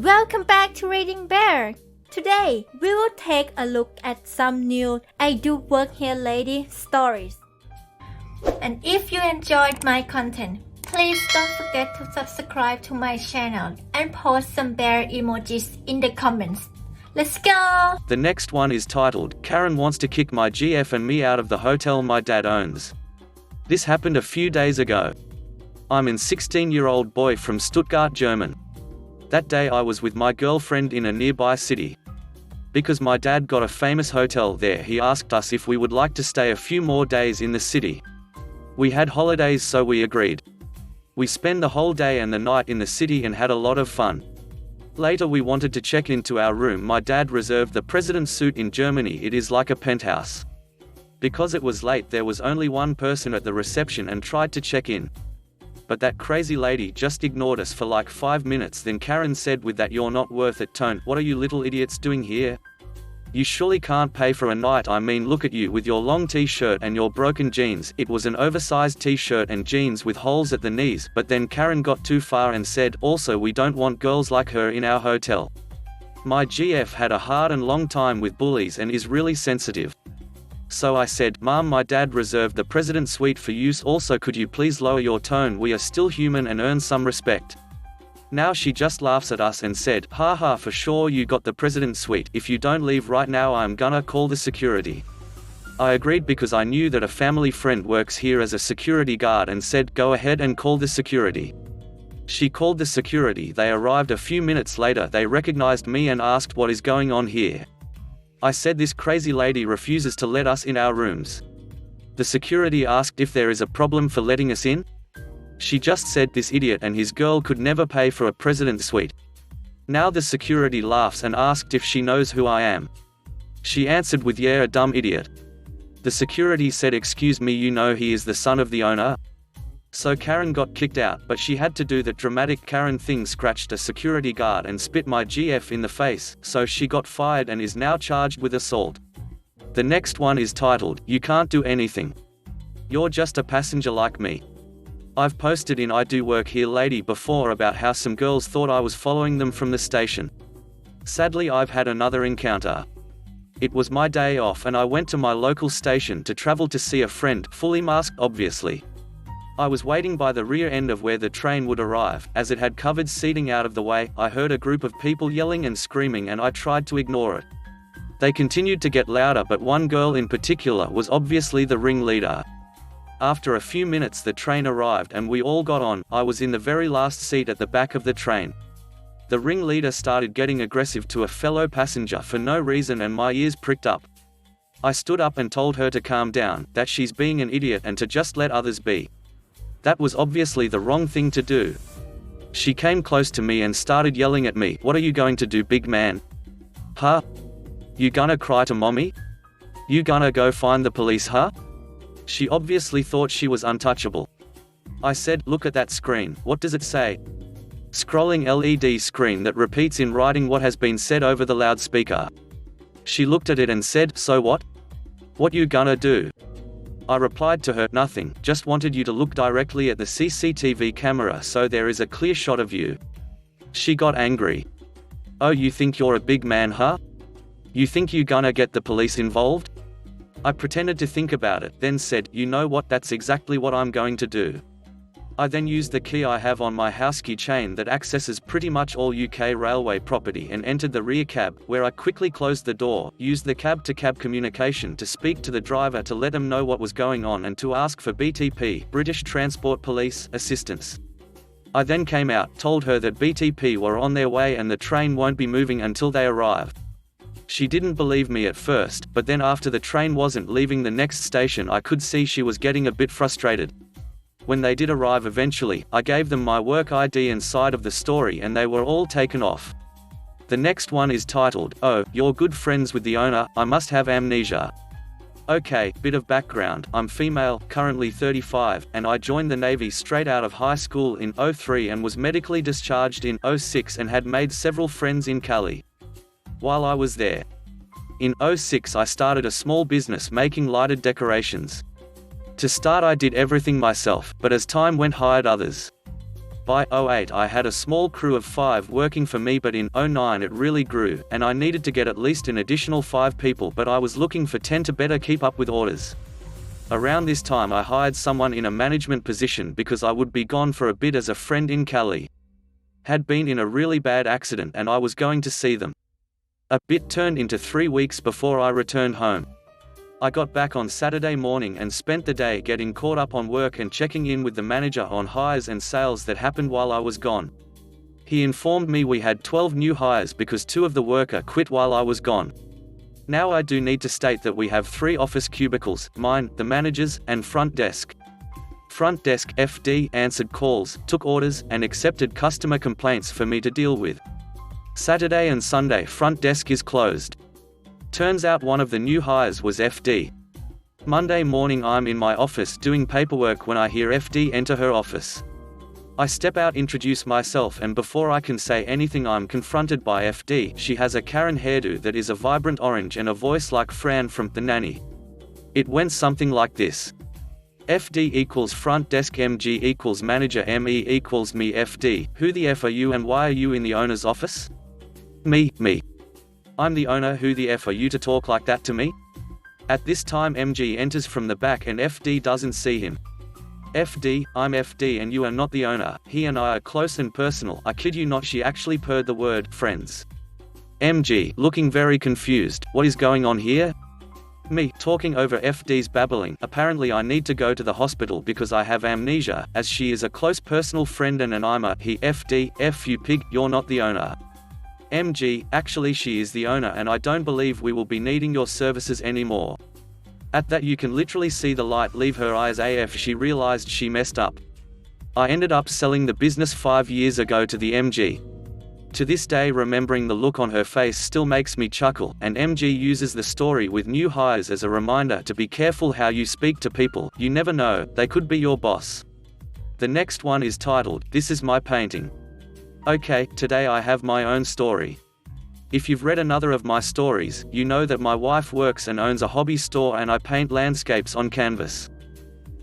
Welcome back to ReadingBear. Today, we will take a look at some new IDoWorkHereLady stories. And if you enjoyed my content, please don't forget to subscribe to my channel and post some bear emojis in the comments. Let's go! The next one is titled, Karen wants to kick my GF and me out of the hotel my dad owns. This happened a few days ago. I'm an 16-year-old boy from Stuttgart, Germany. That day I was with my girlfriend in a nearby city. Because my dad got a famous hotel there, he asked us if we would like to stay a few more days in the city. We had holidays, so we agreed. We spent the whole day and the night in the city and had a lot of fun. Later we wanted to check into our room. My dad reserved the president's suite in Germany. It is like a penthouse. Because it was late, there was only one person at the reception and tried to check in. But that crazy lady just ignored us for like 5 minutes. Then Karen said with that "you're not worth it" tone, "What are you little idiots doing here? You surely can't pay for a night. I mean, look at you with your long t-shirt and your broken jeans." It was an oversized t-shirt and jeans with holes at the knees. But then Karen got too far and said, "Also, we don't want girls like her in our hotel." My GF had a hard and long time with bullies and is really sensitive. So I said, "Mom, my dad reserved the president's suite for use. Also, could you please lower your tone? We are still human and earn some respect." Now she just laughs at us and said, "Haha, for sure you got the president's suite. If you don't leave right now, I'm gonna call the security." I agreed because I knew that a family friend works here as a security guard and said, "Go ahead and call the security." She called the security. They arrived a few minutes later. They recognized me and asked what is going on here. I said this crazy lady refuses to let us in our rooms. The security asked if there is a problem for letting us in. She just said this idiot and his girl could never pay for a president's suite. Now the security laughs and asked if she knows who I am. She answered with, "Yeah, a dumb idiot." The security said, "Excuse me, you know he is the son of the owner?" So Karen got kicked out, but she had to do the dramatic Karen thing, scratched a security guard and spit my GF in the face, so she got fired and is now charged with assault. The next one is titled, You Can't Do Anything. You're just a passenger like me. I've posted in IDoWorkHereLady before about how some girls thought I was following them from the station. Sadly, I've had another encounter. It was my day off and I went to my local station to travel to see a friend, fully masked obviously. I was waiting by the rear end of where the train would arrive. As it had covered seating out of the way, I heard a group of people yelling and screaming and I tried to ignore it. They continued to get louder, but one girl in particular was obviously the ringleader. After a few minutes the train arrived and we all got on. I was in the very last seat at the back of the train. The ringleader started getting aggressive to a fellow passenger for no reason and my ears pricked up. I stood up and told her to calm down, that she's being an idiot and to just let others be. That was obviously the wrong thing to do. She came close to me and started yelling at me, "What are you going to do, big man? Huh? You gonna cry to mommy? You gonna go find the police, huh?" She obviously thought she was untouchable. I said, "Look at that screen, what does it say?" Scrolling LED screen that repeats in writing what has been said over the loudspeaker. She looked at it and said, "So what? What you gonna do?" I replied to her, "Nothing, just wanted you to look directly at the CCTV camera so there is a clear shot of you." She got angry. "Oh, you think you're a big man, huh? You think you gonna get the police involved?" I pretended to think about it, then said, "You know what, that's exactly what I'm going to do." I then used the key I have on my house keychain that accesses pretty much all UK railway property and entered the rear cab, where I quickly closed the door, used the cab-to-cab communication to speak to the driver to let them know what was going on and to ask for BTP, British Transport Police, assistance. I then came out, told her that BTP were on their way and the train won't be moving until they arrive. She didn't believe me at first, but then after the train wasn't leaving the next station I could see she was getting a bit frustrated. When they did arrive eventually, I gave them my work ID and side of the story and they were all taken off. The next one is titled, Oh, You're Good Friends with the Owner, I Must Have Amnesia. Okay, bit of background, I'm female, currently 35, and I joined the Navy straight out of high school in '03 and was medically discharged in '06 and had made several friends in Cali while I was there. In '06 I started a small business making lighted decorations. To start I did everything myself, but as time went hired others. By 2008 I had a small crew of 5 working for me, but in 2009 it really grew, and I needed to get at least an additional 5 people, but I was looking for 10 to better keep up with orders. Around this time I hired someone in a management position because I would be gone for a bit, as a friend in Cali had been in a really bad accident and I was going to see them. A bit turned into 3 weeks before I returned home. I got back on Saturday morning and spent the day getting caught up on work and checking in with the manager on hires and sales that happened while I was gone. He informed me we had 12 new hires because 2 of the worker quit while I was gone. Now I do need to state that we have 3 office cubicles, mine, the manager's, and front desk. Front desk FD answered calls, took orders, and accepted customer complaints for me to deal with. Saturday and Sunday front desk is closed. Turns out one of the new hires was FD. Monday morning I'm in my office doing paperwork when I hear FD enter her office. I step out, introduce myself, and before I can say anything I'm confronted by FD. She has a Karen hairdo that is a vibrant orange and a voice like Fran from The Nanny. It went something like this. FD equals front desk MG equals manager ME equals me FD, who the F are you and why are you in the owner's office? Me. I'm the owner, who the F are you to talk like that to me? At this time MG enters from the back and FD doesn't see him. FD, I'm FD and you are not the owner, he and I are close and personal, I kid you not, she actually purred the word, friends. MG, looking very confused, what is going on here? Me, talking over FD's babbling, apparently I need to go to the hospital because I have amnesia, as she is a close personal friend and I'm a he. FD, F you pig, you're not the owner. MG, actually she is the owner and I don't believe we will be needing your services anymore. At that you can literally see the light leave her eyes AF. She realized she messed up. I ended up selling the business 5 years ago to the MG. To this day remembering the look on her face still makes me chuckle, and MG uses the story with new hires as a reminder to be careful how you speak to people, you never know, they could be your boss. The next one is titled, This is my painting. Okay, today I have my own story. If you've read another of my stories, you know that my wife works and owns a hobby store and I paint landscapes on canvas.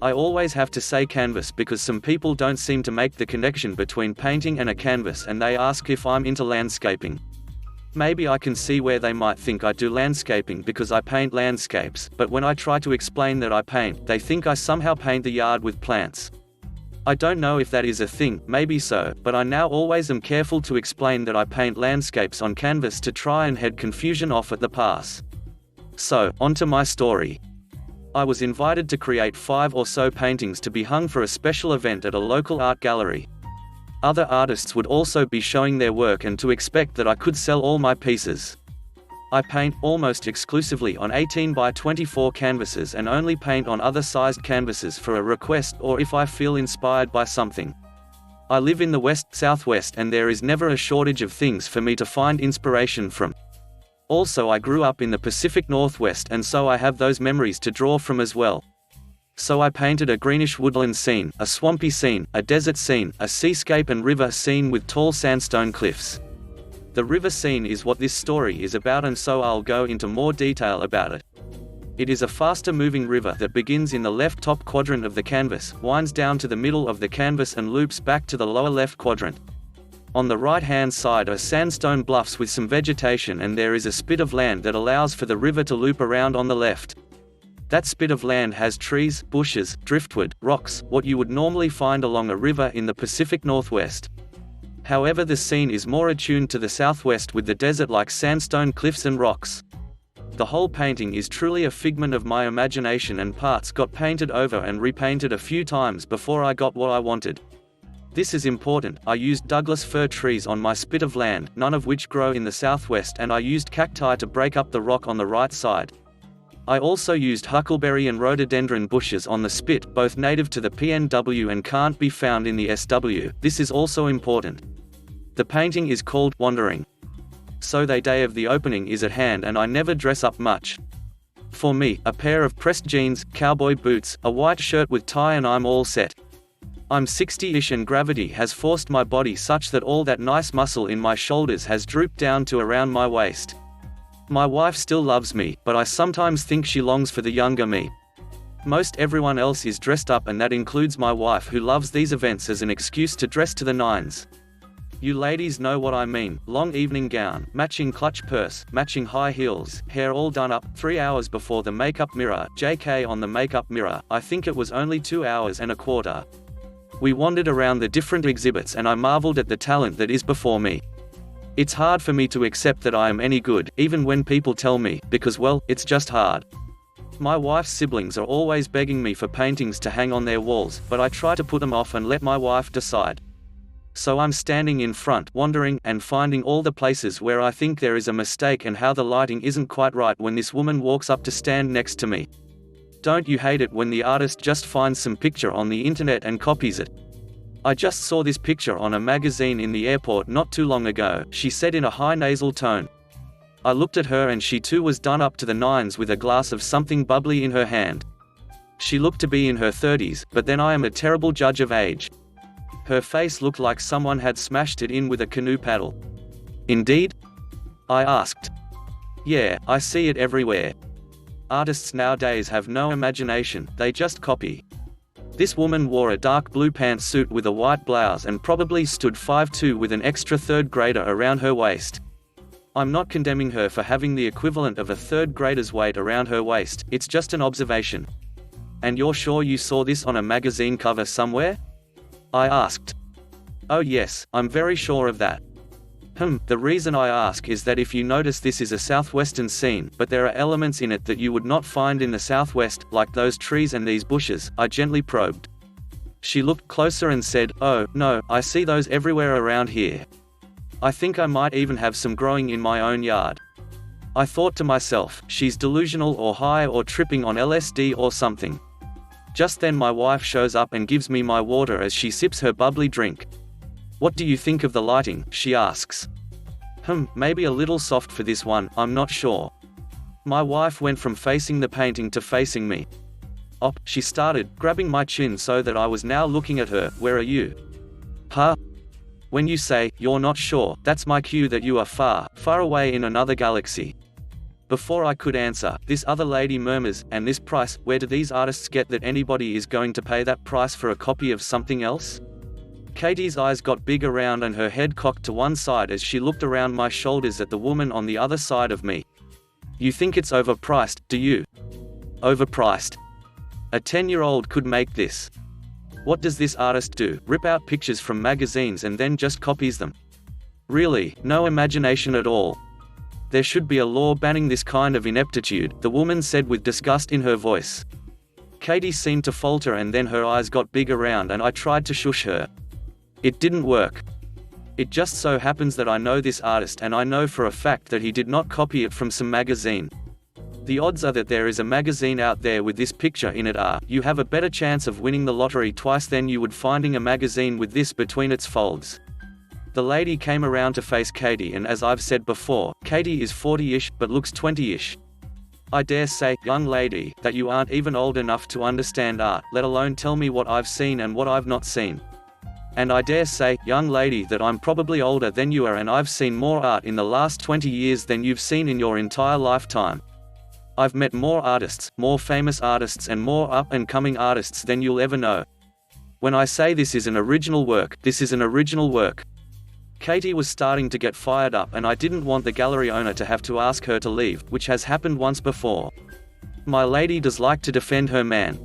I always have to say canvas because some people don't seem to make the connection between painting and a canvas and they ask if I'm into landscaping. Maybe I can see where they might think I do landscaping because I paint landscapes, but when I try to explain that I paint, they think I somehow paint the yard with plants. I don't know if that is a thing, maybe so, but I now always am careful to explain that I paint landscapes on canvas to try and head confusion off at the pass. So, onto my story. I was invited to create 5 or so paintings to be hung for a special event at a local art gallery. Other artists would also be showing their work and to expect that I could sell all my pieces. I paint almost exclusively on 18 by 24 canvases and only paint on other sized canvases for a request or if I feel inspired by something. I live in the West-Southwest and there is never a shortage of things for me to find inspiration from. Also I grew up in the Pacific Northwest and so I have those memories to draw from as well. So I painted a greenish woodland scene, a swampy scene, a desert scene, a seascape and river scene with tall sandstone cliffs. The river scene is what this story is about and so I'll go into more detail about it. It is a faster moving river that begins in the left top quadrant of the canvas, winds down to the middle of the canvas and loops back to the lower left quadrant. On the right hand side are sandstone bluffs with some vegetation and there is a spit of land that allows for the river to loop around on the left. That spit of land has trees, bushes, driftwood, rocks, what you would normally find along a river in the Pacific Northwest. However, the scene is more attuned to the southwest with the desert-like sandstone cliffs and rocks. The whole painting is truly a figment of my imagination and parts got painted over and repainted a few times before I got what I wanted. This is important, I used Douglas fir trees on my spit of land, none of which grow in the southwest, and I used cacti to break up the rock on the right side. I also used huckleberry and rhododendron bushes on the spit, both native to the PNW and can't be found in the SW, this is also important. The painting is called Wandering. So the day of the opening is at hand and I never dress up much. For me, a pair of pressed jeans, cowboy boots, a white shirt with tie and I'm all set. I'm 60-ish and gravity has forced my body such that all that nice muscle in my shoulders has drooped down to around my waist. My wife still loves me, but I sometimes think she longs for the younger me. Most everyone else is dressed up, and that includes my wife, who loves these events as an excuse to dress to the nines. You ladies know what I mean. Long evening gown, matching clutch purse, matching high heels, hair all done up, 3 hours before the makeup mirror, JK on the makeup mirror, I think it was only 2 hours and a quarter. We wandered around the different exhibits and I marveled at the talent that is before me. It's hard for me to accept that I am any good, even when people tell me, because well, it's just hard. My wife's siblings are always begging me for paintings to hang on their walls, but I try to put them off and let my wife decide. So I'm standing in front, wandering, and finding all the places where I think there is a mistake and how the lighting isn't quite right when this woman walks up to stand next to me. Don't you hate it when the artist just finds some picture on the internet and copies it? I just saw this picture on a magazine in the airport not too long ago, she said in a high nasal tone. I looked at her and she too was done up to the nines with a glass of something bubbly in her hand. She looked to be in her 30s, but then I am a terrible judge of age. Her face looked like someone had smashed it in with a canoe paddle. Indeed? I asked. Yeah, I see it everywhere. Artists nowadays have no imagination, they just copy. This woman wore a dark blue pantsuit with a white blouse and probably stood 5'2" with an extra third grader around her waist. I'm not condemning her for having the equivalent of a third grader's weight around her waist, it's just an observation. And you're sure you saw this on a magazine cover somewhere? I asked. Oh yes, I'm very sure of that. The reason I ask is that if you notice this is a southwestern scene, but there are elements in it that you would not find in the southwest, like those trees and these bushes, I gently probed. She looked closer and said, oh, no, I see those everywhere around here. I think I might even have some growing in my own yard. I thought to myself, she's delusional or high or tripping on LSD or something. Just then my wife shows up and gives me my water as she sips her bubbly drink. What do you think of the lighting? She asks. Maybe a little soft for this one, I'm not sure. My wife went from facing the painting to facing me. Op, she started, grabbing my chin so that I was now looking at her. Where are you? Huh? When you say, you're not sure, that's my cue that you are far, far away in another galaxy. Before I could answer, this other lady murmurs, and this price, where do these artists get that anybody is going to pay that price for a copy of something else? Katie's eyes got big around and her head cocked to one side as she looked around my shoulders at the woman on the other side of me. You think it's overpriced, do you? Overpriced? A 10-year-old could make this. What does this artist do? Rip out pictures from magazines and then just copies them? Really, no imagination at all. There should be a law banning this kind of ineptitude, the woman said with disgust in her voice. Katie seemed to falter and then her eyes got big around and I tried to shush her. It didn't work. It just so happens that I know this artist and I know for a fact that he did not copy it from some magazine. The odds are that there is a magazine out there with this picture in it are, you have a better chance of winning the lottery twice than you would finding a magazine with this between its folds. The lady came around to face Katie and as I've said before, Katie is 40-ish but looks 20-ish. I dare say, young lady, that you aren't even old enough to understand art, let alone tell me what I've seen and what I've not seen. And I dare say, young lady, that I'm probably older than you are and I've seen more art in the last 20 years than you've seen in your entire lifetime. I've met more artists, more famous artists and more up-and-coming artists than you'll ever know. When I say this is an original work, this is an original work. Katie was starting to get fired up and I didn't want the gallery owner to have to ask her to leave, which has happened once before. My lady does like to defend her man.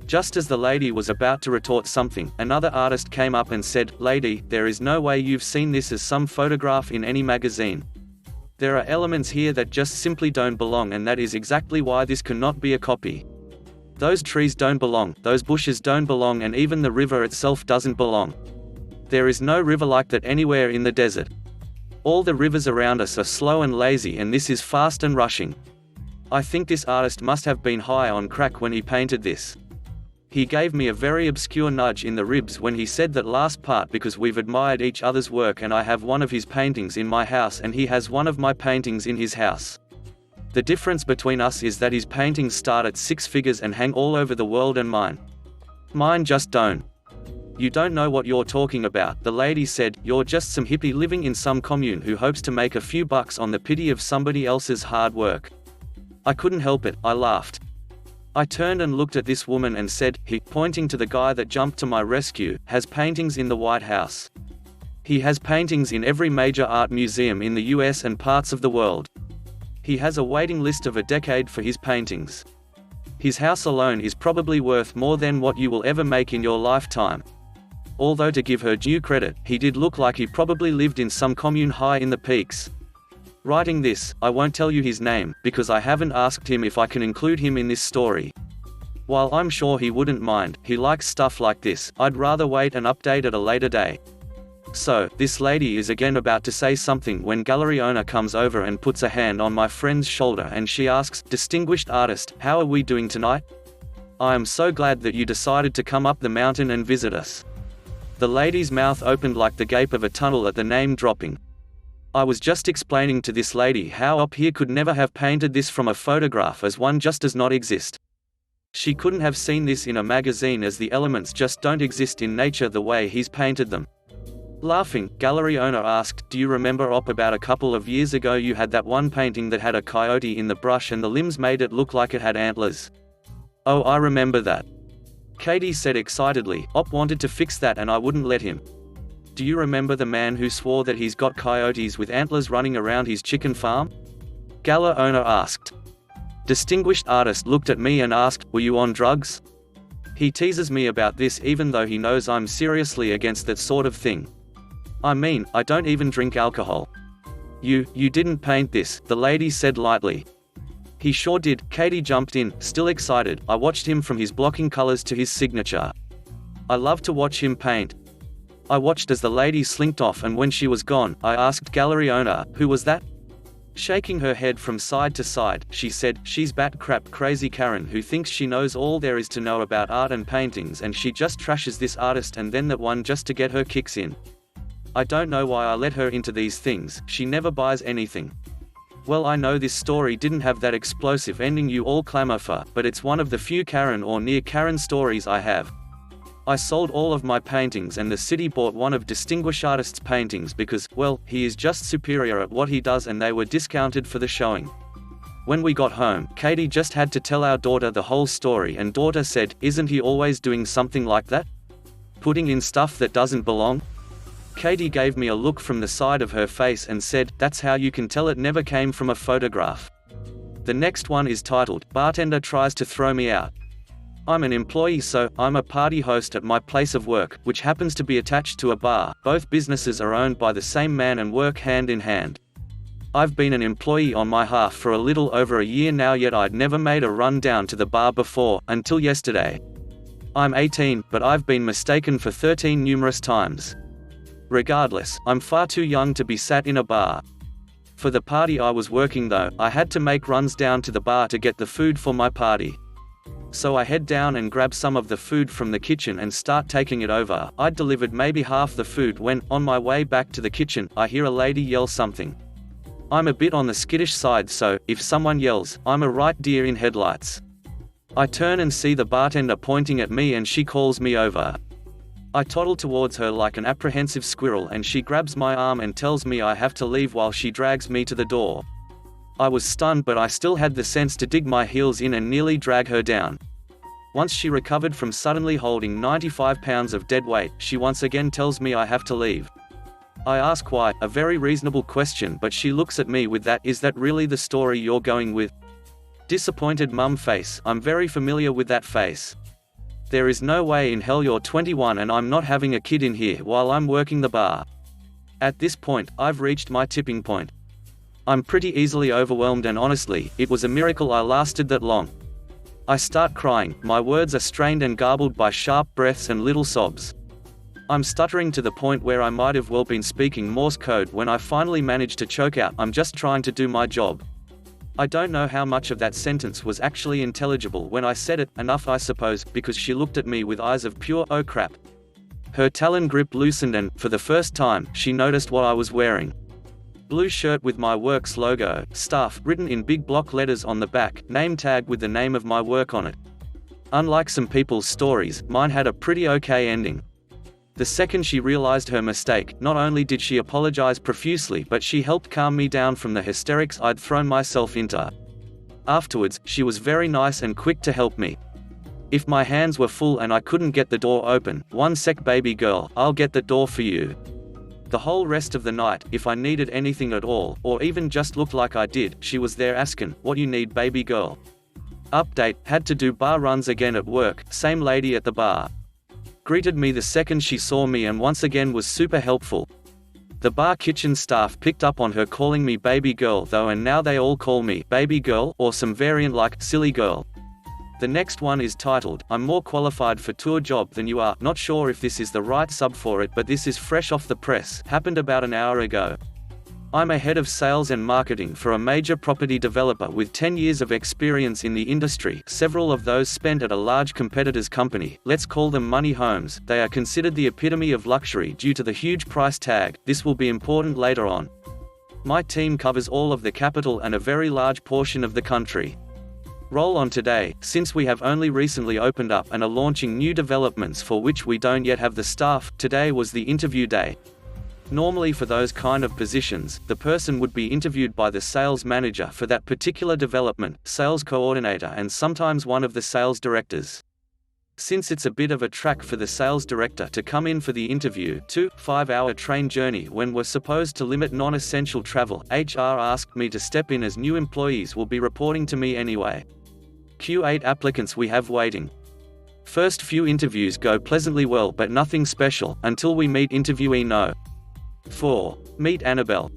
Just as the lady was about to retort something, another artist came up and said, "Lady, there is no way you've seen this as some photograph in any magazine. There are elements here that just simply don't belong and that is exactly why this cannot be a copy. Those trees don't belong, those bushes don't belong and even the river itself doesn't belong. There is no river like that anywhere in the desert. All the rivers around us are slow and lazy and this is fast and rushing. I think this artist must have been high on crack when he painted this." He gave me a very obscure nudge in the ribs when he said that last part because we've admired each other's work and I have one of his paintings in my house and he has one of my paintings in his house. The difference between us is that his paintings start at 6 figures and hang all over the world and mine just don't. You don't know what you're talking about, the lady said, you're just some hippie living in some commune who hopes to make a few bucks on the pity of somebody else's hard work. I couldn't help it, I laughed. I turned and looked at this woman and said, he, pointing to the guy that jumped to my rescue, has paintings in the White House. He has paintings in every major art museum in the US and parts of the world. He has a waiting list of a decade for his paintings. His house alone is probably worth more than what you will ever make in your lifetime. Although to give her due credit, he did look like he probably lived in some commune high in the peaks. Writing this, I won't tell you his name, because I haven't asked him if I can include him in this story. While I'm sure he wouldn't mind, he likes stuff like this, I'd rather wait and update at a later day. So, this lady is again about to say something when gallery owner comes over and puts a hand on my friend's shoulder and she asks, "Distinguished artist, how are we doing tonight? I am so glad that you decided to come up the mountain and visit us." The lady's mouth opened like the gape of a tunnel at the name dropping. I was just explaining to this lady how up here could never have painted this from a photograph, as one just does not exist. She couldn't have seen this in a magazine, as the elements just don't exist in nature the way he's painted them. Laughing, gallery owner asked, "Do you remember Op, about a couple of years ago you had that one painting that had a coyote in the brush and the limbs made it look like it had antlers?" "Oh, I remember that," Katie said excitedly. "Op wanted to fix that and I wouldn't let him." "Do you remember the man who swore that he's got coyotes with antlers running around his chicken farm?" Gallery owner asked. Distinguished artist looked at me and asked, "Were you on drugs?" He teases me about this even though he knows I'm seriously against that sort of thing. "I mean, I don't even drink alcohol." You didn't paint this," the lady said lightly. "He sure did," Katie jumped in, still excited. "I watched him from his blocking colors to his signature. I love to watch him paint." I watched as the lady slinked off, and when she was gone, I asked gallery owner, "Who was that?" Shaking her head from side to side, she said, "She's bat crap crazy Karen who thinks she knows all there is to know about art and paintings, and she just trashes this artist and then that one just to get her kicks in. I don't know why I let her into these things, she never buys anything." Well, I know this story didn't have that explosive ending you all clamor for, but it's one of the few Karen or near Karen stories I have. I sold all of my paintings and the city bought one of distinguished artist's paintings because, well, he is just superior at what he does, and they were discounted for the showing. When we got home, Katie just had to tell our daughter the whole story, and daughter said, "Isn't he always doing something like that? Putting in stuff that doesn't belong?" Katie gave me a look from the side of her face and said, "That's how you can tell it never came from a photograph." The next one is titled, "Bartender Tries to Throw Me Out." I'm an employee, so I'm a party host at my place of work, which happens to be attached to a bar. Both businesses are owned by the same man and work hand in hand. I've been an employee on my half for a little over a year now, yet I'd never made a run down to the bar before, until yesterday. I'm 18, but I've been mistaken for 13 numerous times. Regardless, I'm far too young to be sat in a bar. For the party I was working though, I had to make runs down to the bar to get the food for my party. So I head down and grab some of the food from the kitchen and start taking it over. I'd delivered maybe half the food when, on my way back to the kitchen, I hear a lady yell something. I'm a bit on the skittish side, so, if someone yells, I'm a right deer in headlights. I turn and see the bartender pointing at me and she calls me over. I toddle towards her like an apprehensive squirrel and she grabs my arm and tells me I have to leave while she drags me to the door. I was stunned, but I still had the sense to dig my heels in and nearly drag her down. Once she recovered from suddenly holding 95 pounds of dead weight, she once again tells me I have to leave. I ask why, a very reasonable question, but she looks at me with that "Is that really the story you're going with?" disappointed mum face. I'm very familiar with that face. There is no way in hell you're 21 and I'm not having a kid in here while I'm working the bar. At this point, I've reached my tipping point. I'm pretty easily overwhelmed, and honestly, it was a miracle I lasted that long. I start crying, my words are strained and garbled by sharp breaths and little sobs. I'm stuttering to the point where I might have well been speaking Morse code when I finally managed to choke out, "I'm just trying to do my job." I don't know how much of that sentence was actually intelligible when I said it, enough I suppose, because she looked at me with eyes of pure "oh crap." Her talon grip loosened and, for the first time, she noticed what I was wearing. Blue shirt with my work's logo, staff, written in big block letters on the back, name tag with the name of my work on it. Unlike some people's stories, mine had a pretty okay ending. The second she realized her mistake, not only did she apologize profusely, but she helped calm me down from the hysterics I'd thrown myself into. Afterwards, she was very nice and quick to help me. If my hands were full and I couldn't get the door open, 1 sec baby girl, I'll get the door for you. The whole rest of the night, if I needed anything at all, or even just looked like I did, she was there asking, what you need baby girl? Update, had to do bar runs again at work, same lady at the bar. Greeted me the second she saw me and once again was super helpful. The bar kitchen staff picked up on her calling me baby girl though, and now they all call me baby girl or some variant like silly girl. The next one is titled, I'm more qualified for tour job than you are. Not sure if this is the right sub for it, but this is fresh off the press, happened about an hour ago. I'm a head of sales and marketing for a major property developer with 10 years of experience in the industry, several of those spent at a large competitor's company, let's call them money homes. They are considered the epitome of luxury due to the huge price tag. This will be important later on. My team covers all of the capital and a very large portion of the country. Roll on today, since we have only recently opened up and are launching new developments for which we don't yet have the staff. Today was the interview day. Normally for those kind of positions, the person would be interviewed by the sales manager for that particular development, sales coordinator and sometimes one of the sales directors. Since it's a bit of a track for the sales director to come in for the interview, 5-hour train journey when we're supposed to limit non-essential travel, HR asked me to step in as new employees will be reporting to me anyway. Q8 applicants we have waiting. First few interviews go pleasantly well but nothing special, until we meet interviewee No. 4. Meet Annabelle.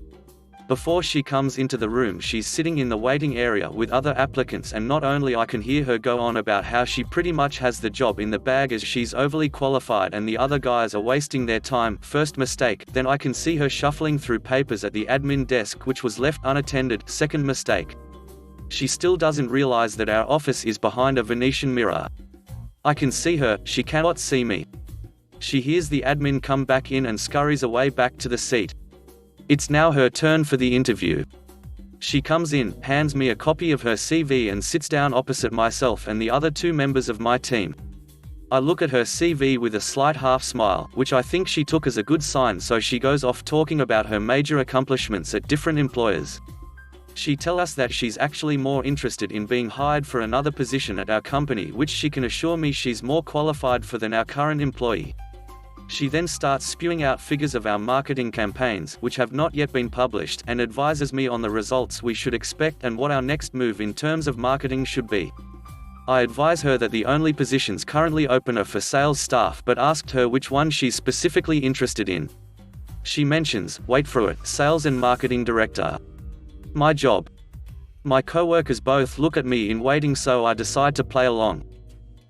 Before she comes into the room she's sitting in the waiting area with other applicants, and not only I can hear her go on about how she pretty much has the job in the bag as she's overly qualified and the other guys are wasting their time, first mistake, then I can see her shuffling through papers at the admin desk which was left unattended, second mistake. She still doesn't realize that our office is behind a Venetian mirror. I can see her, she cannot see me. She hears the admin come back in and scurries away back to the seat. It's now her turn for the interview. She comes in, hands me a copy of her CV and sits down opposite myself and the other 2 members of my team. I look at her CV with a slight half smile, which I think she took as a good sign, so she goes off talking about her major accomplishments at different employers. She tells us that she's actually more interested in being hired for another position at our company, which she can assure me she's more qualified for than our current employee. She then starts spewing out figures of our marketing campaigns, which have not yet been published, and advises me on the results we should expect and what our next move in terms of marketing should be. I advise her that the only positions currently open are for sales staff, but asked her which one she's specifically interested in. She mentions, wait for it, sales and marketing director. My job. My co-workers both look at me in waiting, so I decide to play along.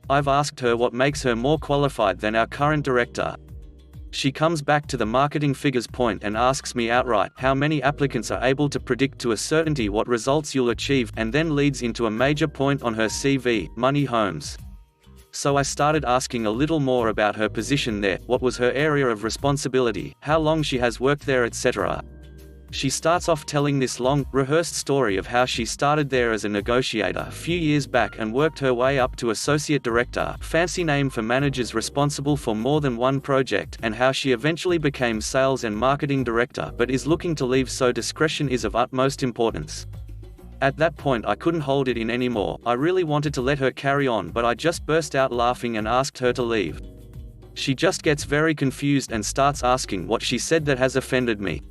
I've asked her what makes her more qualified than our current director. She comes back to the marketing figures point and asks me outright how many applicants are able to predict to a certainty what results you'll achieve, and then leads into a major point on her CV, money homes. So I started asking a little more about her position there, what was her area of responsibility, how long she has worked there, etc. She starts off telling this long, rehearsed story of how she started there as a negotiator a few years back and worked her way up to associate director, fancy name for managers responsible for more than one project, and how she eventually became sales and marketing director but is looking to leave, so discretion is of utmost importance. At that point I couldn't hold it in anymore. I really wanted to let her carry on, but I just burst out laughing and asked her to leave. She just gets very confused and starts asking what she said that has offended me.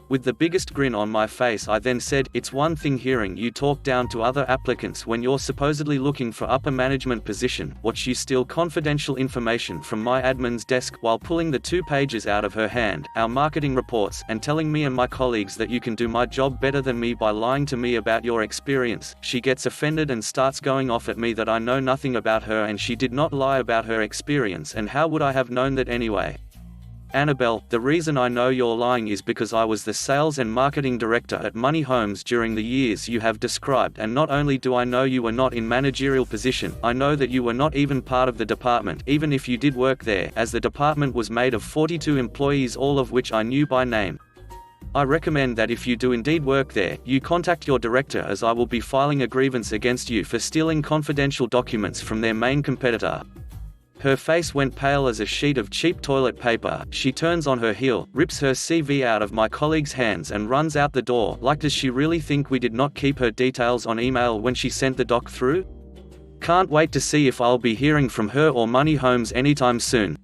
With the biggest grin on my face I then said, it's one thing hearing you talk down to other applicants when you're supposedly looking for upper management position, watch you steal confidential information from my admin's desk while pulling the 2 pages out of her hand, our marketing reports, and telling me and my colleagues that you can do my job better than me by lying to me about your experience. She gets offended and starts going off at me that I know nothing about her and she did not lie about her experience, and how would I have known that anyway? Annabelle, the reason I know you're lying is because I was the sales and marketing director at Money Homes during the years you have described, and not only do I know you were not in managerial position, I know that you were not even part of the department, even if you did work there, as the department was made of 42 employees, all of which I knew by name. I recommend that if you do indeed work there, you contact your director, as I will be filing a grievance against you for stealing confidential documents from their main competitor. Her face went pale as a sheet of cheap toilet paper. She turns on her heel, rips her CV out of my colleague's hands and runs out the door. Like, does she really think we did not keep her details on email when she sent the doc through? Can't wait to see if I'll be hearing from her or Money Homes anytime soon.